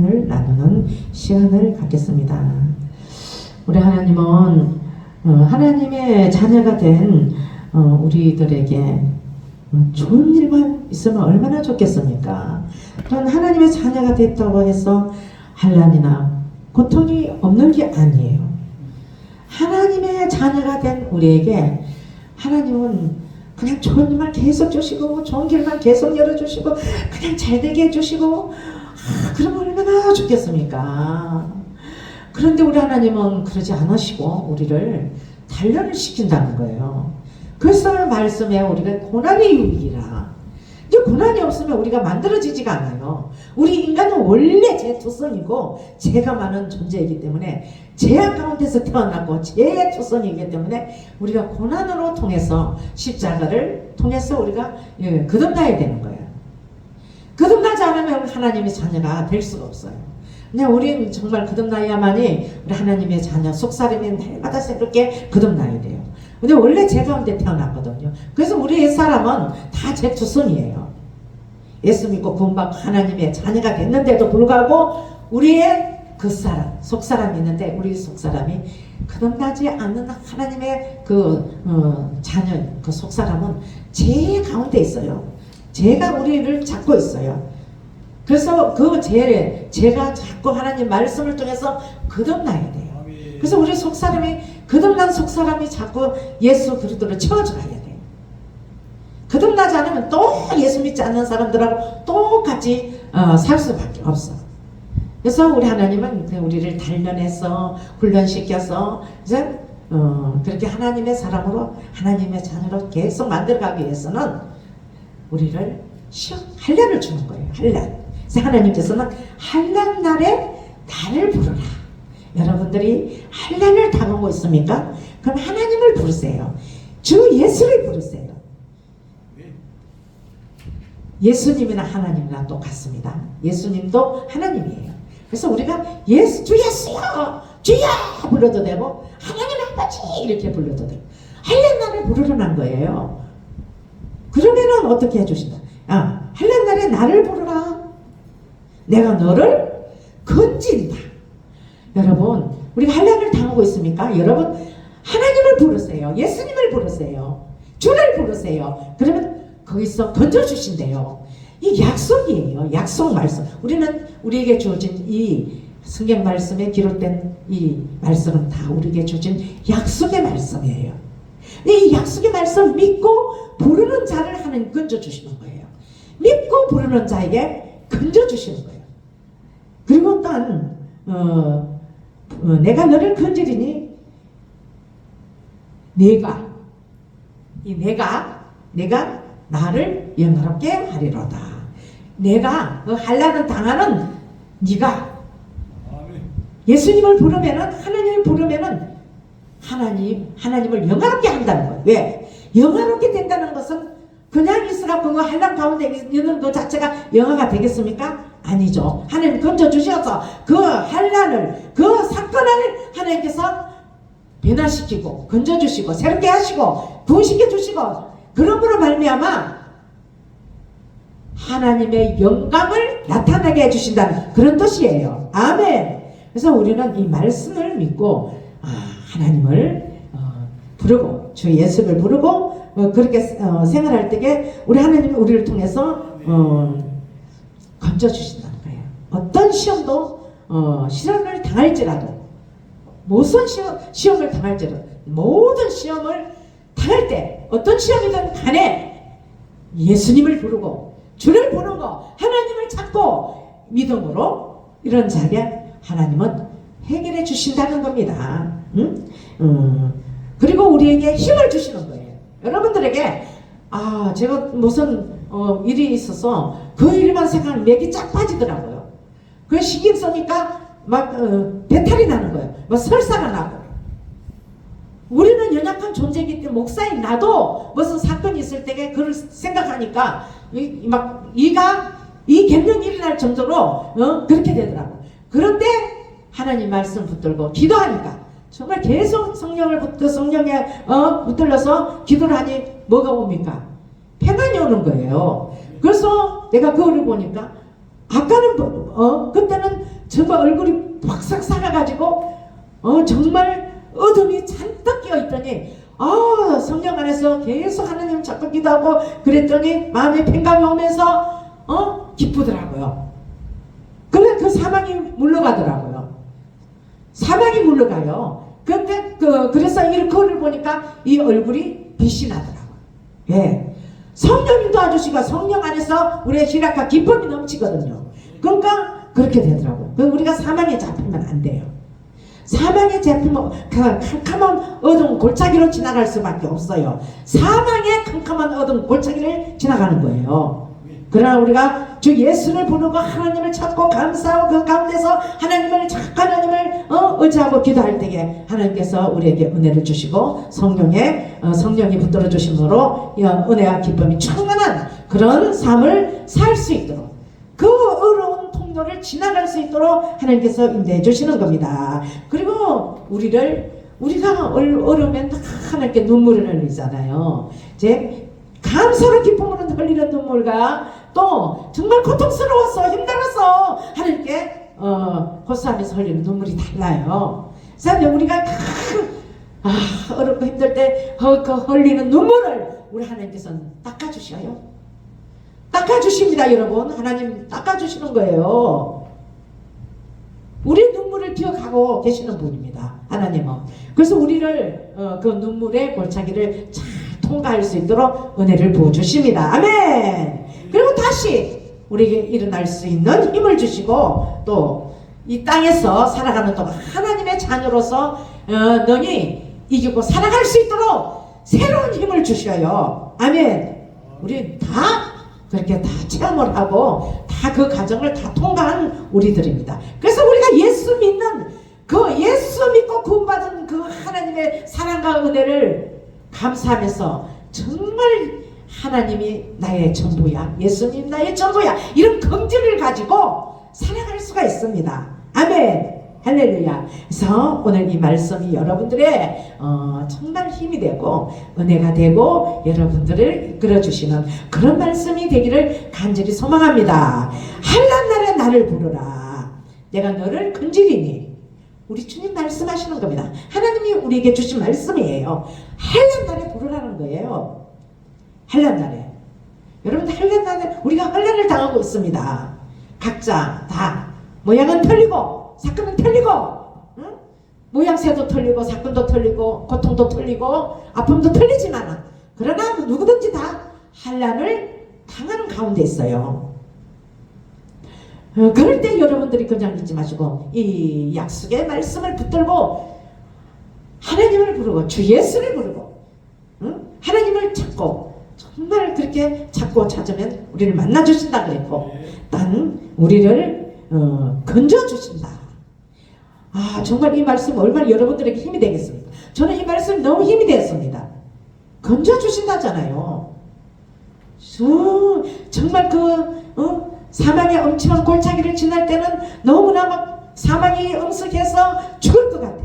말씀을 나누는 시간을 갖겠습니다. 우리 하나님은 하나님의 자녀가 된 우리들에게 좋은 일만 있으면 얼마나 좋겠습니까? 또한 하나님의 자녀가 됐다고 해서 환난이나 고통이 없는 게 아니에요. 하나님의 자녀가 된 우리에게 하나님은 그냥 좋은 일만 계속 주시고 좋은 길만 계속 열어주시고 그냥 잘되게 해주시고 그러면 얼마나 좋겠습니까? 그런데 우리 하나님은 그러지 않으시고 우리를 단련을 시킨다는 거예요. 그래서 말씀에 우리가 고난의 유익이라. 이제 고난이 없으면 우리가 만들어지지가 않아요. 우리 인간은 원래 제 투성이고 죄가 많은 존재이기 때문에 죄악 가운데서 태어났고 죄의 투성이기 때문에 우리가 고난으로 통해서 십자가를 통해서 우리가 거듭나야 되는 거예요. 거듭나지 않으면 하나님의 자녀가 될 수가 없어요. 그냥 우리는 정말 거듭나야만이 우리 하나님의 자녀 속사람이 날마다 새롭게 거듭나야 돼요. 근데 원래 죄 가운데 태어났거든요. 그래서 우리 옛사람은 다 죄 투성이에요. 예수 믿고 구원받고 하나님의 자녀가 됐는데도 불구하고 우리의 겉사람, 속사람이 있는데 우리 속사람이 거듭나지 않는 하나님의 자녀, 그 속사람은 죄 가운데 있어요. 죄가 우리를 잡고 있어요. 그래서 그 죄가 자꾸 하나님 말씀을 통해서 거듭나야 돼요. 그래서 우리 속사람이 거듭난 속사람이 자꾸 예수 그리스도를 채워줘야 돼요. 거듭나지 않으면 또 예수 믿지 않는 사람들하고 똑같이 살 수밖에 없어. 그래서 우리 하나님은 우리를 단련해서 훈련시켜서 이제 그렇게 하나님의 사람으로 하나님의 자녀로 계속 만들어가기 위해서는 우리를 환난을 주는 거예요. 환난. 그래서 하나님께서는 환난 날에 나를 부르라. 여러분들이 환난을 당하고 있습니까? 그럼 하나님을 부르세요. 주 예수를 부르세요. 예수님이나 하나님이나 똑같습니다. 예수님도 하나님이에요. 그래서 우리가 주 예수여 주여 불러도 되고 하나님 아버지 이렇게 불러도 되고 환난 날에 부르라는 거예요. 그러면은 어떻게 해주신다? 환난 날에 나를 부르라. 내가 너를 건진다. 여러분 우리가 환난을 당하고 있습니까? 여러분 하나님을 부르세요. 예수님을 부르세요. 주를 부르세요. 그러면 거기서 건져주신대요. 이 약속이에요. 약속 말씀. 우리에게 주어진 이 성경 말씀에 기록된 이 말씀은 다 우리에게 주어진 약속의 말씀이에요. 이 약속의 말씀 믿고 부르는 자를 하나님 건져주시는 거예요. 믿고 부르는 자에게 건져주시는 거예요. 그리고 또 내가 너를 건지리니 내가 나를 영화롭게 하리로다. 내가 환난을 당하는 네가 예수님을 부르면은 하나님을 부르면은 하나님을 영화롭게 한다는 거예요. 왜? 영화롭게 된다는 것은 그냥 있으라고 그 환난 가운데 있는 그 자체가 영화가 되겠습니까? 아니죠. 하나님 건져주셔서 그 환난을 그 사건을 하나님께서 변화시키고 건져주시고 새롭게 하시고 구원시켜주시고 그러므로 말미암아 하나님의 영광을 나타나게 해주신다는 그런 뜻이에요. 아멘. 그래서 우리는 이 말씀을 믿고 하나님을 부르고 주 예수를 부르고 그렇게 생활할 때에 우리 하나님이 우리를 통해서 건져주신다는 거예요. 어떤 시험도 시험을 당할지라도 무슨 시험을 당할지라도 모든 시험을 당할 때 어떤 시험이든 간에 예수님을 부르고 주를 부르고 하나님을 찾고 믿음으로 이런 자리에 하나님은 해결해 주신다는 겁니다. 그리고 우리에게 힘을 주시는 거예요. 여러분들에게 제가 무슨 일이 있어서 그 일만 생각하면 맥이 쫙 빠지더라고요. 그래서 신경 쓰니까 막 배탈이 나는 거예요. 막 설사가 나고. 우리는 연약한 존재이기 때문에 목사인 나도 무슨 사건이 있을 때 그걸 생각하니까 이 갱년이 일어날 정도로 그렇게 되더라고. 그런데 하나님 말씀 붙들고 기도하니까 정말 계속 성령에 붙들려서 기도를 하니 뭐가 옵니까? 평안이 오는 거예요. 그래서 내가 거울을 보니까 아까는 그때는 정말 얼굴이 팍싹 사가가지고 정말 어둠이 잔뜩 끼어있더니 성령 안에서 계속 하나님 자꾸 기도하고 그랬더니 마음에 평강이 오면서 기쁘더라고요. 그래 그 사망이 물러가더라고요. 사망이 물러가요. 근데 그래서 이 거울을 보니까 이 얼굴이 빛이 나더라고요. 예. 성령님 도와주시고 성령 안에서 우리의 희락과 기쁨이 넘치거든요. 그러니까 그렇게 되더라고요. 우리가 사망에 잡히면 안 돼요. 사망에 잡히면 캄캄한 어두운 골짜기로 지나갈 수밖에 없어요. 사망의 캄캄한 어두운 골짜기를 지나가는 거예요. 그러나 우리가 주 예수를 부르고 하나님을 찾고 감사하고 그 가운데서 하나님을 찾고 하나님을 의지하고 기도할 때에 하나님께서 우리에게 은혜를 주시고 성령이 붙들어 주심으로 은혜와 기쁨이 충만한 그런 삶을 살 수 있도록 그 어려운 통로를 지나갈 수 있도록 하나님께서 인도해 주시는 겁니다. 그리고 우리가 어려우면 하나님께 눈물을 흘리잖아요. 이제 감사로 기쁨으로 흘리는 눈물과 또 정말 고통스러웠어 힘들었어 하나님께 호소하면서 흘리는 눈물이 달라요. 그래서 우리가 어렵고 힘들 때 그 흘리는 눈물을 우리 하나님께서는 닦아주셔요. 닦아주십니다. 여러분 하나님 닦아주시는 거예요. 우리 눈물을 기억하고 계시는 분입니다. 하나님은. 그래서 우리를 그 눈물의 골짜기를 잘 통과할 수 있도록 은혜를 부어주십니다. 아멘. 그리고 다시 우리에게 일어날 수 있는 힘을 주시고 또 이 땅에서 살아가는 동안 하나님의 자녀로서 너희 이기고 살아갈 수 있도록 새로운 힘을 주셔요. 아멘. 우리 다 그렇게 다 체험을 하고 다 그 과정을 다 통과한 우리들입니다. 그래서 우리가 예수 믿는 예수 믿고 구원받은 그 하나님의 사랑과 은혜를 감사하면서 정말 하나님이 나의 전부야, 예수님 나의 전부야, 이런 긍지를 가지고 살아갈 수가 있습니다. 아멘. 할렐루야. 그래서 오늘 이 말씀이 여러분들의 정말 힘이 되고 은혜가 되고 여러분들을 이끌어주시는 그런 말씀이 되기를 간절히 소망합니다. 한란 날에 나를 부르라. 내가 너를 건지리니. 우리 주님 말씀하시는 겁니다. 하나님이 우리에게 주신 말씀이에요. 한란 날에 부르라는 거예요. 한란 날에. 여러분들 한란 날에 우리가 한란을 당하고 있습니다. 각자 다 모양은 틀리고 사건은 틀리고 모양새도 틀리고 사건도 틀리고 고통도 틀리고 아픔도 틀리지만 그러나 누구든지 다 한란을 당하는 가운데 있어요. 그럴 때 여러분들이 그냥 믿지 마시고 이 약속의 말씀을 붙들고 하나님을 부르고 주 예수를 부르고 하나님을 찾고 정말 그렇게 찾고 찾으면 우리를 만나주신다 그랬고 단 우리를 건져주신다. 정말 이 말씀 얼마나 여러분들에게 힘이 되겠습니까? 저는 이 말씀 너무 힘이 되었습니다. 건져주신다잖아요. 정말 사망의 엄청난 골짜기를 지날 때는 너무나 막 사망이 엄습해서 죽을 것 같아.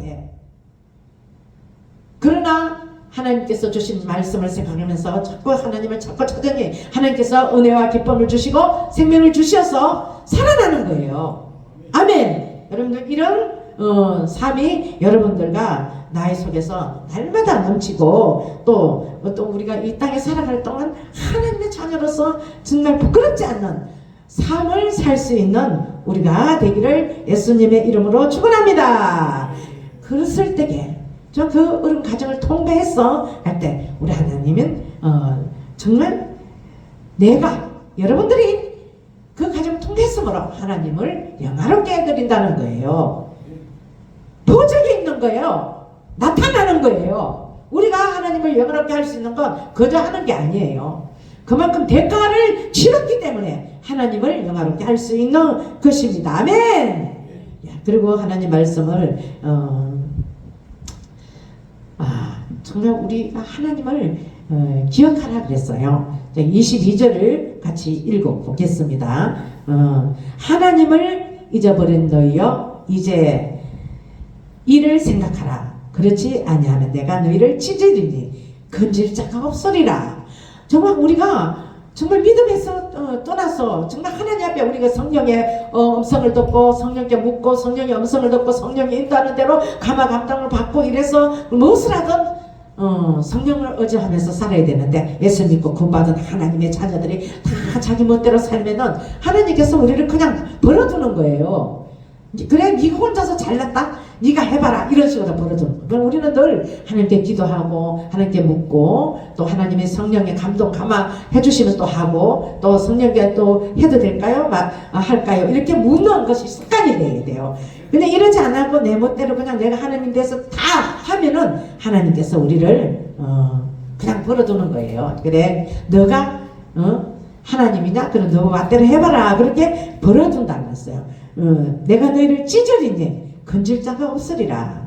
그러나 하나님께서 주신 말씀을 생각하면서 자꾸 하나님을 찾고 찾으니 하나님께서 은혜와 기쁨을 주시고 생명을 주셔서 살아나는 거예요. 아멘. 여러분들 이런 삶이 여러분들과 나의 속에서 날마다 넘치고 또 우리가 이 땅에 살아갈 동안 하나님의 자녀로서 정말 부끄럽지 않는 삶을 살 수 있는 우리가 되기를 예수님의 이름으로 축원합니다. 그랬을 때에 저 그 어려운 과정을 통과했어 할 때 우리 하나님은 정말 여러분들이 그 과정을 통과했으므로 하나님을 영화롭게 해드린다는 거예요. 도적이 있는 거예요. 나타나는 거예요. 우리가 하나님을 영화롭게 할 수 있는 건 그저 하는 게 아니에요. 그만큼 대가를 치렀기 때문에 하나님을 영화롭게 할 수 있는 것입니다. 아멘. 그리고 하나님 말씀을 정말 우리가 하나님을 기억하라 그랬어요. 22절을 같이 읽어보겠습니다. 하나님을 잊어버린 너희여 이제 이를 생각하라. 그렇지 아니하면 내가 너희를 찢으리니 건질 자가 없으리라. 정말 우리가 정말 믿음에서 떠나서 정말 하나님 앞에 우리가 성령의 음성을 듣고 성령께 묻고 성령의 음성을 듣고 성령이 인도하는 대로 감화 감동을 받고 이래서 무엇을 하든 성령을 의지하면서 살아야 되는데, 예수 믿고 구원받은 하나님의 자녀들이 다 자기 멋대로 살면은 하나님께서 우리를 그냥 벌어두는 거예요. 그래, 네가 혼자서 잘났다, 네가 해봐라, 이런 식으로 벌어두는 거예요. 그럼 우리는 늘 하나님께 기도하고 하나님께 묻고, 또 하나님의 성령의 감동 감화 해주시면 또 하고, 또 성령께 또 해도 될까요? 할까요? 이렇게 묻는 것이 습관이 돼야 돼요. 근데 이러지 않고 내 멋대로 그냥 내가 하나님 돼서 다 하면은 하나님께서 우리를 그냥 벌어두는 거예요. 그래, 너가 하나님이냐? 그럼 너 멋대로 해봐라, 그렇게 벌어둔다는 거였어요. 내가 너희를 찢으리니 건질 자가 없으리라.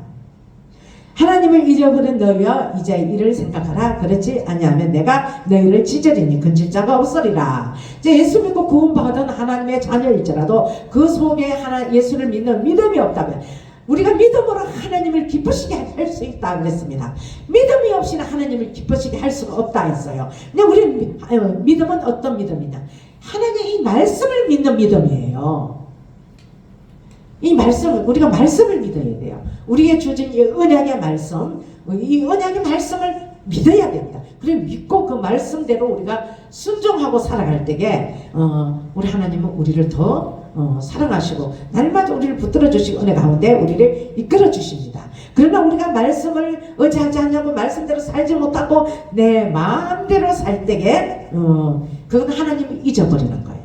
하나님을 잊어버린 너희여 이제 이를 생각하라. 그렇지 아니하면 내가 너희를 찢으리니 건질 자가 없으리라. 이제 예수 믿고 구원받은 하나님의 자녀일지라도 그 속에 예수를 믿는 믿음이 없다면, 우리가 믿음으로 하나님을 기쁘시게 할 수 있다 그랬습니다. 믿음이 없이는 하나님을 기쁘시게 할 수가 없다 했어요. 근데 우리 믿음은 어떤 믿음이냐? 하나님의 이 말씀을 믿는 믿음이에요. 이 말씀을, 우리가 말씀을 믿어야 돼요. 우리에게 주어진 이 언약의 말씀, 이 언약의 말씀을 믿어야 됩니다. 그래, 믿고 그 말씀대로 우리가 순종하고 살아갈 때에 우리 하나님은 우리를 더 사랑하시고 날마다 우리를 붙들어 주시고 은혜 가운데 우리를 이끌어 주십니다. 그러나 우리가 말씀을 의지하지 않냐고 말씀대로 살지 못하고 내 마음대로 살 때에 그건 하나님을 잊어버리는 거예요.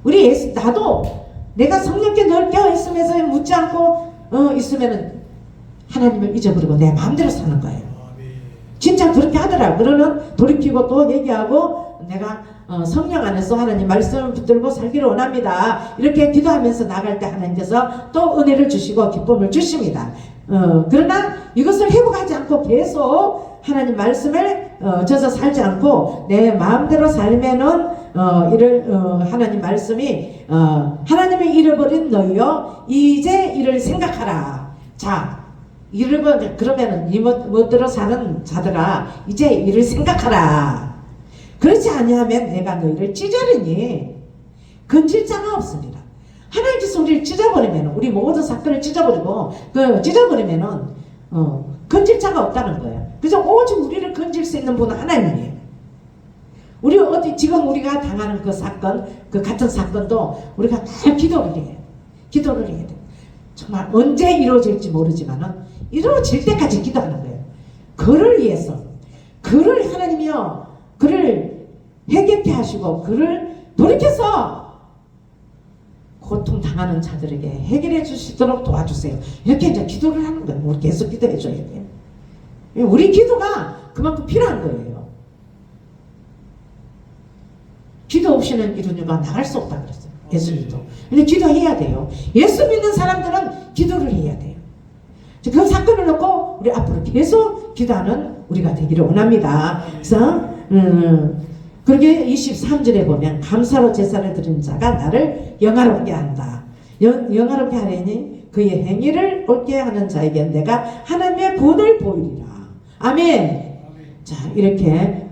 우리 나도 내가 성령께 늘 깨어있으면서 묻지 않고 있으면은 하나님을 잊어버리고 내 마음대로 사는 거예요. 진짜 그렇게 하더라. 그러는 돌이키고 또 얘기하고 내가 성령 안에서 하나님 말씀을 붙들고 살기를 원합니다. 이렇게 기도하면서 나갈 때 하나님께서 또 은혜를 주시고 기쁨을 주십니다. 그러나 이것을 회복하지 않고 계속 하나님 말씀을 져서 살지 않고 내 마음대로 살면은 하나님 말씀이 하나님을 잃어버린 너희여 이제 이를 생각하라. 자, 그러면은 이 멋대로 사는 자들아 이제 이를 생각하라. 그렇지 아니하면 내가 너희를 찢으리니 건질 자가 없습니다. 하나님께서 우리를 찢어버리면, 우리 모든 사건을 찢어버리고 찢어버리면은 건질 자가 없다는 거예요. 그래서 오직 우리를 건질 수 있는 분은 하나님이에요. 우리 지금 우리가 당하는 그 사건, 그 같은 사건도 우리가 다 기도를 해요. 기도를 해야 돼요. 정말 언제 이루어질지 모르지만은 이루어질 때까지 기도하는 거예요. 그를 위해서, 그를 하나님이요, 그를 해결케 하시고 그를 돌이켜서 고통 당하는 자들에게 해결해 주시도록 도와주세요. 이렇게 이제 기도를 하는 거예요. 우리 계속 기도해 줘야 돼요. 우리 기도가 그만큼 필요한 거예요. 기도 없이는 이룬 일과 나갈 수 없다 그랬어요. 예수님도. 근데 기도해야 돼요. 예수 믿는 사람들은 기도를 해야 돼요. 그 사건을 놓고 우리 앞으로 계속 기도하는 우리가 되기를 원합니다. 그래서 그렇게 23절에 보면 감사로 제사를 드리는 자가 나를 영화롭게 한다. 영화롭게 하려니 그의 행위를 옳게 하는 자에게 내가 하나님의 본을 보이리라. 아멘. 자, 이렇게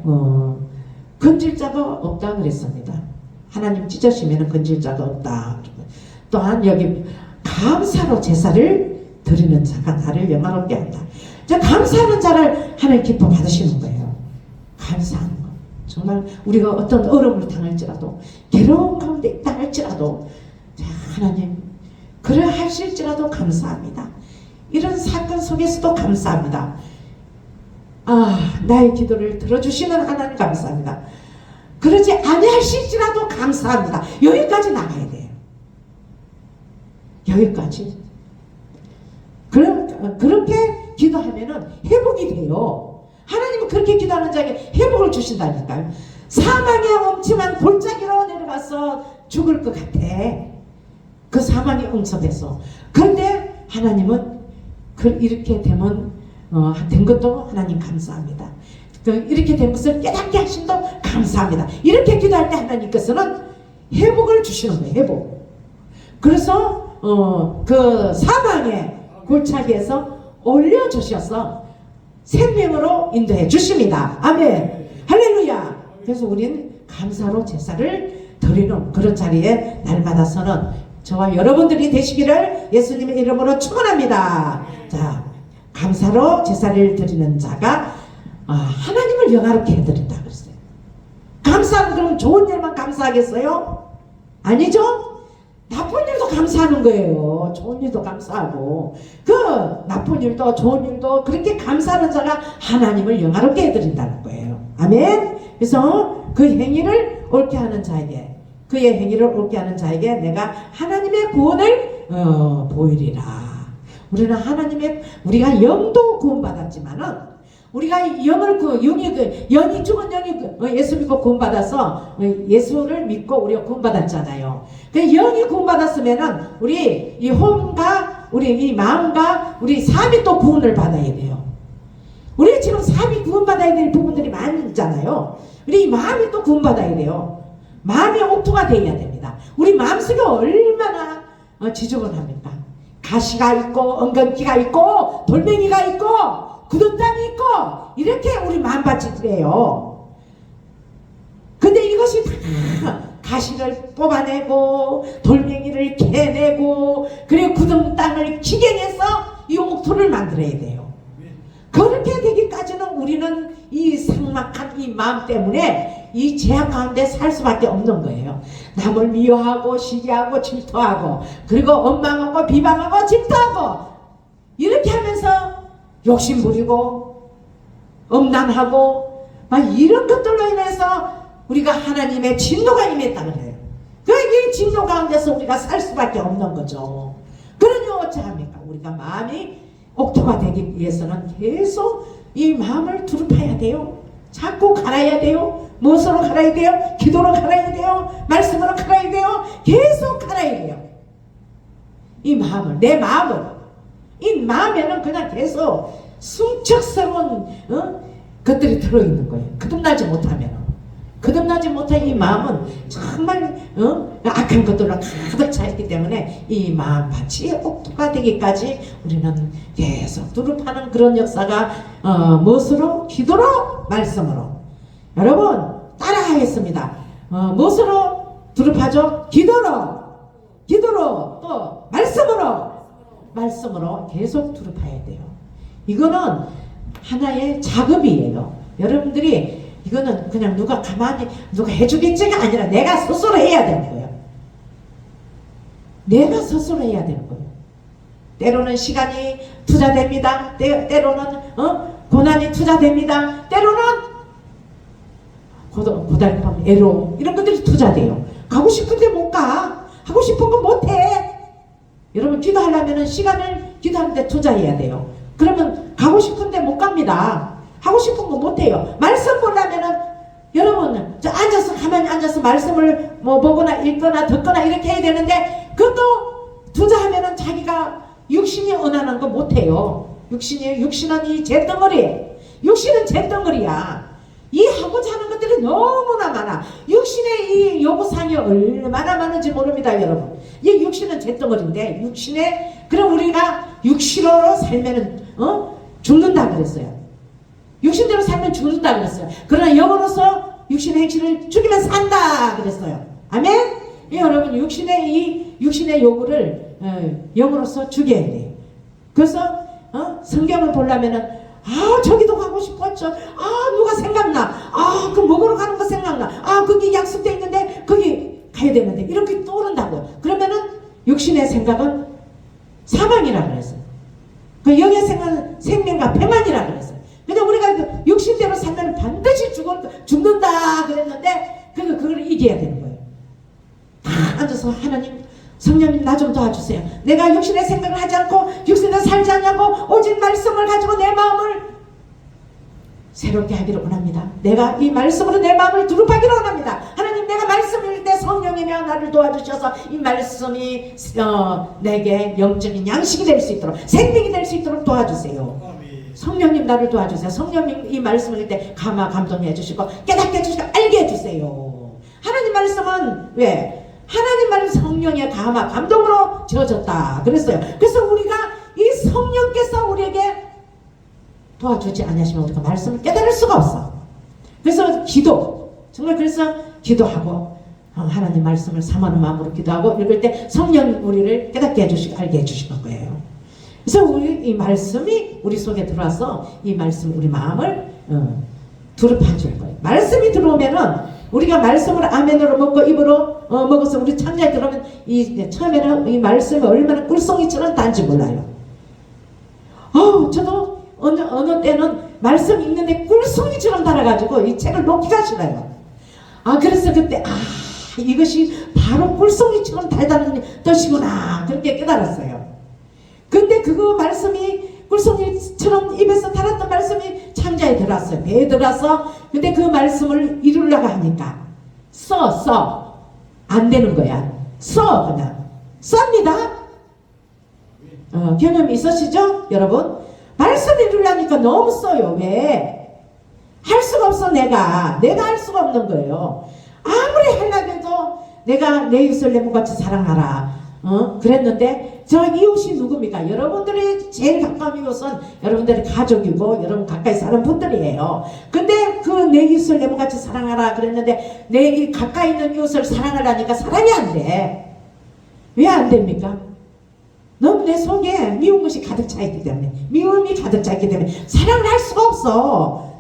건질 자가 없다 그랬습니다. 하나님 찢으시면 건질 자가 없다. 또한 여기 감사로 제사를 드리는 자가 나를 영화롭게 한다. 자, 감사하는 자를 하나님 기뻐 받으시는 거예요. 감사하는 거. 정말 우리가 어떤 어려움을 당할지라도, 괴로운 가운데 있다 할지라도, 자, 하나님 그래 하실지라도 감사합니다. 이런 사건 속에서도 감사합니다. 나의 기도를 들어주시는 하나님 감사합니다. 그러지 아니하실지라도 감사합니다. 여기까지 나가야 돼요. 여기까지. 그렇게 기도하면은 회복이 돼요. 하나님은 그렇게 기도하는 자에게 회복을 주신다니까요. 사망의 엄침한 골짜기로 내려가서 죽을 것 같아. 그 사망의 응섭에서. 그런데 하나님은 이렇게 되면 된 것도 하나님 감사합니다. 이렇게 된 것을 깨닫게 하심도 감사합니다. 이렇게 기도할 때 하나님께서는 회복을 주시는 거예요. 회복. 그래서 그 사망의 골짜기에서 올려주셔서 생명으로 인도해 주십니다. 아멘. 할렐루야. 그래서 우리는 감사로 제사를 드리는 그런 자리에 날마다 서는 저와 여러분들이 되시기를 예수님의 이름으로 축원합니다. 자, 감사로 제사를 드리는 자가 하나님을 영화롭게 해드린다 그랬어요. 감사는 그럼 좋은 일만 감사하겠어요? 아니죠? 나쁜 일도 감사하는 거예요. 좋은 일도 감사하고 그 나쁜 일도 좋은 일도 그렇게 감사하는 자가 하나님을 영화롭게 해드린다는 거예요. 아멘. 그래서 그 행위를 옳게 하는 자에게, 그의 행위를 옳게 하는 자에게 내가 하나님의 구원을 보이리라. 우리는 우리가 영도 구원받았지만은 우리가 영이 죽은 영이 예수 믿고 구원받아서 예수를 믿고 우리가 구원받았잖아요. 그 영이 구원받았으면은 우리 이 혼과 우리 이 마음과 우리 삶이 또 구원을 받아야 돼요. 우리 지금 삶이 구원받아야 될 부분들이 많이 있잖아요. 우리 이 마음이 또 구원받아야 돼요. 마음이 옥토가 되어야 됩니다. 우리 마음속에 얼마나 지저분합니까? 가시가 있고 엉겅퀴가 있고 돌멩이가 있고 굳은 땅이 있고 이렇게 우리 마음밭이 그래요. 근데 이것이 다 가시를 뽑아내고 돌멩이를 캐내고 그리고 굳은 땅을 기경해서 이 옥토를 만들어야 돼요. 그렇게 되기까지는 우리는 이 삭막한 이 마음 때문에 이 죄악 가운데 살 수밖에 없는 거예요. 남을 미워하고 시기하고 질투하고 그리고 원망하고 비방하고 질투하고 이렇게 하면서 욕심부리고 엄난하고 막 이런 것들로 인해서 우리가 하나님의 진노가 임했다 그래요. 이 진노 가운데서 우리가 살 수밖에 없는 거죠. 그러니 어찌합니까? 우리가 마음이 옥토가 되기 위해서는 계속 이 마음을 두릅해야 돼요. 자꾸 갈아야 돼요. 무엇으로 갈아야 돼요? 기도로 갈아야 돼요. 말씀으로 갈아야 돼요. 계속 갈아야 돼요. 이 마음을, 내 마음을. 이 마음에는 그냥 계속 숨척스러운 것들이 들어있는 거예요. 거듭나지 못하면. 거듭나지 못한 이 마음은 정말 악한 것들로 가득 차있기 때문에 이 마음밭이 옥토가 되기까지 우리는 계속 두릅하는 그런 역사가 무엇으로? 기도로? 말씀으로. 여러분 따라하겠습니다. 무엇으로 두릅하죠? 기도로 또 말씀으로 계속 두릅해야 돼요. 이거는 하나의 작업이에요. 여러분들이 이거는 그냥 누가 해주겠지가 아니라 내가 스스로 해야 되는 거예요. 내가 스스로 해야 되는 거예요. 때로는 시간이 투자됩니다. 때로는 고난이 투자됩니다. 때로는 고달픔, 애로움 이런 것들이 투자돼요. 가고 싶은데 못 가. 하고 싶은 거 못해. 여러분 기도하려면 시간을 기도하는데 투자해야 돼요. 그러면 가고 싶은데 못 갑니다. 하고 싶은 거 못해요. 말씀 보려면은 여러분 가만히 앉아서 말씀을 보거나 읽거나 듣거나 이렇게 해야 되는데 그것도 투자하면은 자기가 육신이 원하는 거 못해요. 육신은 이 잿덩어리. 육신은 잿덩어리야. 이 하고자 하는 것들이 너무나 많아. 육신의 이 요구사항이 얼마나 많은지 모릅니다, 여러분. 이 육신은 잿덩어리인데 그럼 우리가 육신으로 살면은 죽는다 그랬어요. 육신대로 살면 죽는다 그랬어요. 그러나 영으로서 육신의 행실을 죽이면 산다 그랬어요. 아멘? 여러분 육신의 요구를 영으로서 죽여야 돼요. 그래서 성경을 보려면은 저기도 가고 싶었죠. 누가 생각나. 그 먹으러 가는 거 생각나. 거기 약속돼 있는데 거기 가야 되는데 이렇게 떠오른다고요. 그러면은 육신의 생각은 사망이라 그랬어요. 그 영의 생각은 생명과 평안이라 그랬어요. 근데 우리가 육신대로 살면 반드시 죽는다 그랬는데 그걸 이겨야 되는 거예요. 다 앉아서 하나님 성령님 나 좀 도와주세요. 내가 육신의 생각을 하지 않고 육신에 살지 않냐고 오직 말씀을 가지고 내 마음을 새롭게 하기를 원합니다. 내가 이 말씀으로 내 마음을 두릅하기를 원합니다. 하나님 내가 말씀을 때 성령이며 나를 도와주셔서 이 말씀이 내게 영적인 양식이 될 수 있도록 생명이 될 수 있도록 도와주세요. 성령님 나를 도와주세요. 성령님 이 말씀을 읽을 때 감동해 주시고 깨닫게 해주시고 알게 해주세요. 하나님 말씀은 왜? 하나님 말씀 성령의 감동으로 지어졌다 그랬어요. 그래서 우리가 이 성령께서 우리에게 도와주지 않으시면 우리가 말씀을 깨달을 수가 없어. 그래서 정말 그래서 기도하고 하나님 말씀을 사모하는 마음으로 기도하고 읽을 때 성령 우리를 깨닫게 해주시고 알게 해주시는 거예요. 그래서 우리 이 말씀이 우리 속에 들어와서 이 말씀 우리 마음을 두릅하줄 거예요. 말씀이 들어오면은 우리가 말씀을 아멘으로 먹고 입으로 먹어서 우리 창자에 들어오면 처음에는 이 말씀이 얼마나 꿀송이처럼 단지 몰라요. 저도 어느 때는 말씀 읽는데 꿀송이처럼 달아가지고 이 책을 놓기가 싫어요. 그래서 그때 이것이 바로 꿀송이처럼 달다는 뜻이구나 그렇게 깨달았어요. 근데 그거 말씀이 꿀송이처럼 입에서 달았던 말씀이 창자에 들어왔어요. 배에 들어와서 근데 그 말씀을 이루려고 하니까 안 되는 거야. 그냥 쌉니다. 경험이 있으시죠 여러분? 말씀 이루려니까 너무 써요. 왜? 할 수가 없어. 내가 할 수가 없는 거예요. 아무리 하려고 해도 내가 내 이웃을 내 몸같이 사랑하라 그랬는데 저 이웃이 누굽니까? 여러분들이 제일 가까운 이웃은 여러분들의 가족이고 여러분 가까이 사는 분들이에요. 근데 그 내 이웃을 내 몸같이 사랑하라 그랬는데 내 가까이 있는 이웃을 사랑하라니까 사랑이 안 돼. 왜 안 됩니까? 너무 내 속에 미운 것이 가득 차 있기 때문에, 미움이 가득 차 있기 때문에 사랑을 할 수가 없어.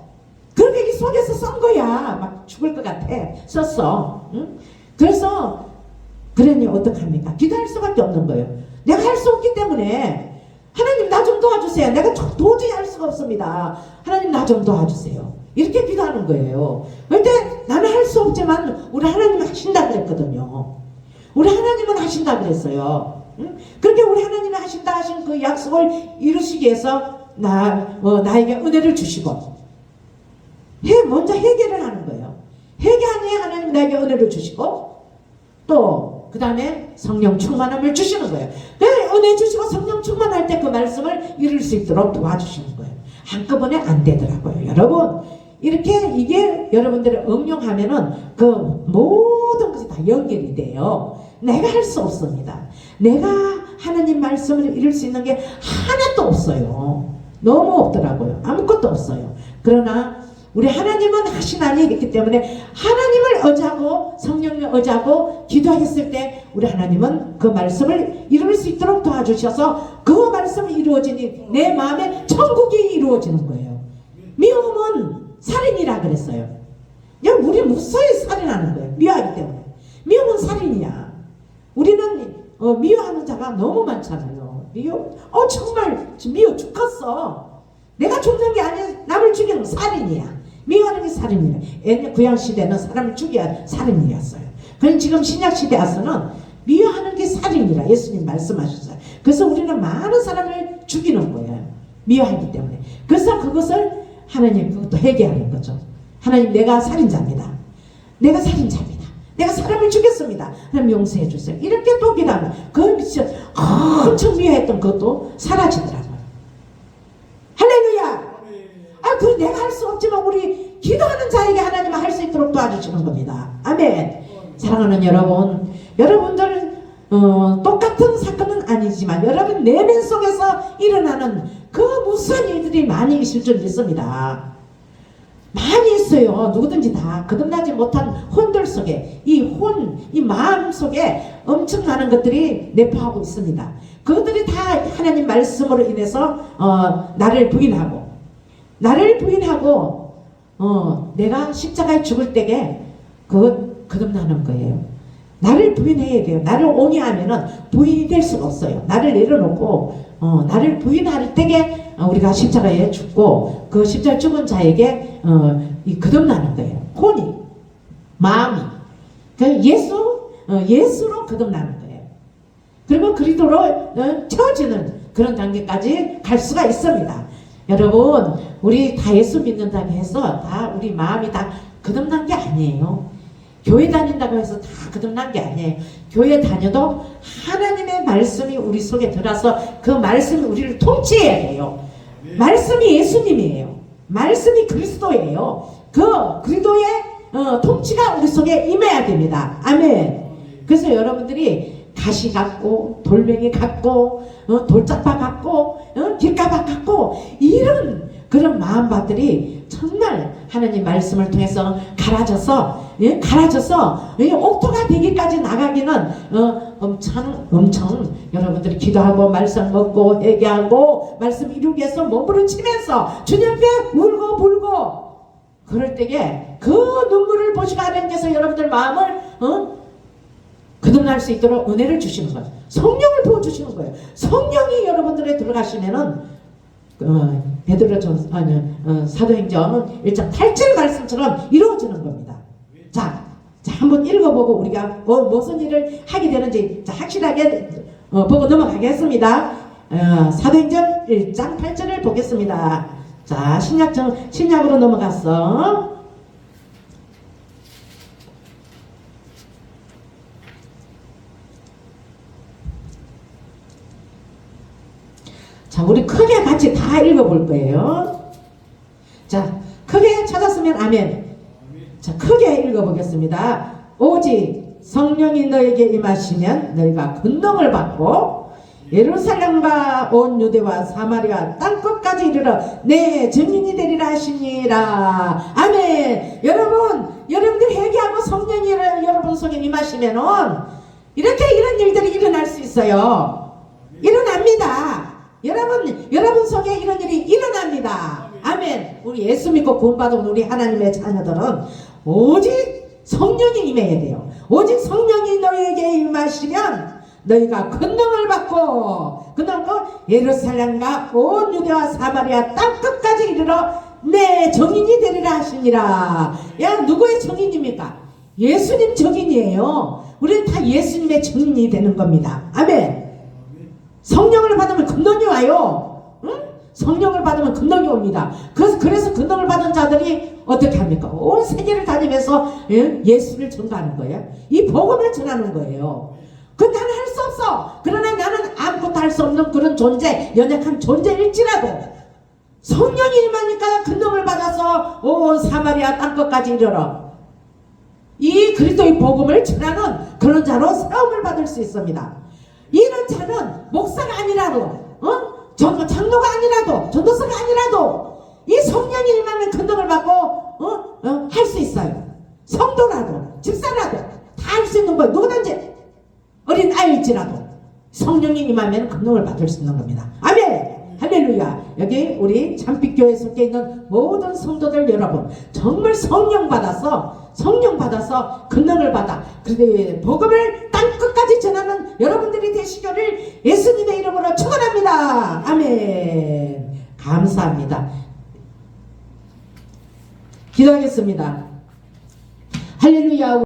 그렇게 이 속에서 썬 거야. 막 죽을 것 같아. 썼어. 응? 그래서 그러니 어떡합니까? 기도할 수밖에 없는 거예요. 내가 할 수 없기 때문에 하나님 나 좀 도와주세요. 내가 도저히 할 수가 없습니다. 하나님 나 좀 도와주세요. 이렇게 기도하는 거예요. 그런데 나는 할 수 없지만 우리 하나님은 하신다 그랬거든요. 우리 하나님은 하신다 그랬어요. 응? 그렇게 우리 하나님은 하신다 하신 그 약속을 이루시기 위해서 나에게 은혜를 주시고 먼저 회개를 하는 거예요. 회개하니 하나님 나에게 은혜를 주시고 또 그 다음에 성령 충만함을 주시는 거예요. 은혜 주시고 성령 충만할 때 그 말씀을 이룰 수 있도록 도와주시는 거예요. 한꺼번에 안 되더라고요. 여러분 이렇게 이게 여러분들이 응용하면은 그 모든 것이 다 연결이 돼요. 내가 할 수 없습니다. 내가 하나님 말씀을 이룰 수 있는 게 하나도 없어요. 너무 없더라고요. 아무것도 없어요. 그러나 우리 하나님은 하시나니 있기 때문에 하나님을 의지하고 성령을 의지하고 기도했을 때 우리 하나님은 그 말씀을 이룰 수 있도록 도와주셔서 그 말씀이 이루어지니 내 마음에 천국이 이루어지는 거예요. 미움은 살인이라 그랬어요. 우리 무서이 살인하는 거예요. 미워하기 때문에. 미움은 살인이야. 우리는 미워하는 자가 너무 많잖아요. 정말 미워 죽겠어. 내가 죽는 게 아니라 남을 죽이는 살인이야. 미워하는 게 살인이야. 옛날 구약시대는 사람을 죽여야 살인이었어요. 그럼 지금 신약시대 와서는 미워하는 게 살인이라 예수님 말씀하셨어요. 그래서 우리는 많은 사람을 죽이는 거예요. 미워하기 때문에. 그래서 그것을 하나님 그것도 회개하는 거죠. 하나님 내가 살인자입니다. 내가 살인자입니다. 내가 사람을 죽였습니다. 하나님 용서해 주세요. 이렇게 또 기도하면 그 진짜 엄청 미워했던 것도 사라지더라고요. 할렐루야. 그 내가 할 수 없지만 우리 기도하는 자에게 하나님은 할 수 있도록 도와주시는 겁니다. 아멘. 사랑하는 여러분, 여러분들 똑같은 사건은 아니지만 여러분 내면 속에서 일어나는 그 무수한 일들이 많이 있을 줄 믿습니다. 많이 있어요. 누구든지 다 거듭나지 못한 혼들 속에 이 마음 속에 엄청나는 것들이 내포하고 있습니다. 그것들이 다 하나님 말씀으로 인해서 나를 부인하고 내가 십자가에 죽을 때에 거듭나는 거예요. 나를 부인해야 돼요. 나를 온유하면은 부인이 될 수가 없어요. 나를 내려놓고 나를 부인할 때에 우리가 십자가에 죽고 그 십자가 죽은 자에게 거듭나는 거예요. 혼이, 마음이. 예수로 거듭나는 거예요. 그리고 그리스도로 채워지는 그런 단계까지 갈 수가 있습니다. 여러분, 우리 다 예수 믿는다고 해서 다 우리 마음이 다 거듭난 게 아니에요. 교회 다닌다고 해서 다 거듭난 게 아니에요. 교회 다녀도 하나님의 말씀이 우리 속에 들어서 그 말씀이 우리를 통치해야 돼요. 말씀이 예수님이에요. 말씀이 그리스도예요. 그 그리스도의 통치가 우리 속에 임해야 됩니다. 아멘. 그래서 여러분들이 가시 같고 돌멩이 같고 돌짝파 같고 길가박 같고 이런 그런 마음밭들이 정말 하나님 말씀을 통해서 갈아져서 옥토가 되기까지 나가기는 엄청 여러분들이 기도하고 말씀 먹고 회개하고 말씀 이루기 위해서 몸부림치면서 주님 앞에 울고 불고 그럴 때에 그 눈물을 보시고 하나님께서 여러분들 마음을 거듭날 수 있도록 은혜를 주시는 거예요. 성령을 부어주시는 거예요. 성령이 여러분들에 들어가시면은 사도행전 1장 8절 말씀처럼 이루어지는 겁니다. 자 한번 읽어보고 우리가 무슨 일을 하게 되는지 확실하게 보고 넘어가겠습니다. 사도행전 1장 8절을 보겠습니다. 자 신약으로 넘어갔어. 자, 우리 크게 같이 다 읽어볼 거예요. 자, 크게 찾았으면 아멘. 자, 크게 읽어보겠습니다. 오직 성령이 너에게 임하시면 너희가 권능을 받고 예루살렘과 온 유대와 사마리아 땅끝까지 이르러 내 증인이 되리라 하시니라. 아멘. 여러분들 회개하고 성령이 여러분 속에 임하시면은 이렇게 이런 일들이 일어날 수 있어요. 일어납니다. 여러분 속에 이런 일이 일어납니다. 아멘. 우리 예수 믿고 구원받은 우리 하나님의 자녀들은 오직 성령이 임해야 돼요. 오직 성령이 너희에게 임하시면 너희가 권능을 받고 예루살렘과 온 유대와 사마리아 땅끝까지 이르러 내 증인이 되리라 하시니라. 야, 누구의 증인입니까? 예수님 증인이에요. 우리는 다 예수님의 증인이 되는 겁니다. 아멘. 성령을 받으면 권능이 와요. 응? 성령을 받으면 권능이 옵니다. 그래서 권능을 받은 자들이 어떻게 합니까? 온 세계를 다니면서 예수를 전가하는 거예요. 이 복음을 전하는 거예요. 나는 할 수 없어. 그러나 나는 아무것도 할 수 없는 그런 존재, 연약한 존재일지라도 성령이 임하니까 권능을 받아서 온 사마리아 땅끝까지 이르러 이 그리스도의 복음을 전하는 그런 자로 세움을 받을 수 있습니다. 이런 자는 목사가 아니라도 장로가 아니라도 전도사가 아니라도 이 성령이 임하는 권능을 받고 할 수 있어요. 성도라도 집사라도 다 할 수 있는 거예요. 누구든지 어린 아이일지라도 성령이 임하면 권능을 받을 수 있는 겁니다. 아멘. 할렐루야. 여기 우리 참빛교회에 속해 있는 모든 성도들 여러분 정말 성령 받아서 권능을 받아 그런데 복음을 땅끝까지 전하는 여러분들이 되시기를 예수님의 이름으로 축원합니다. 아멘. 감사합니다. 기도하겠습니다. 할렐루야.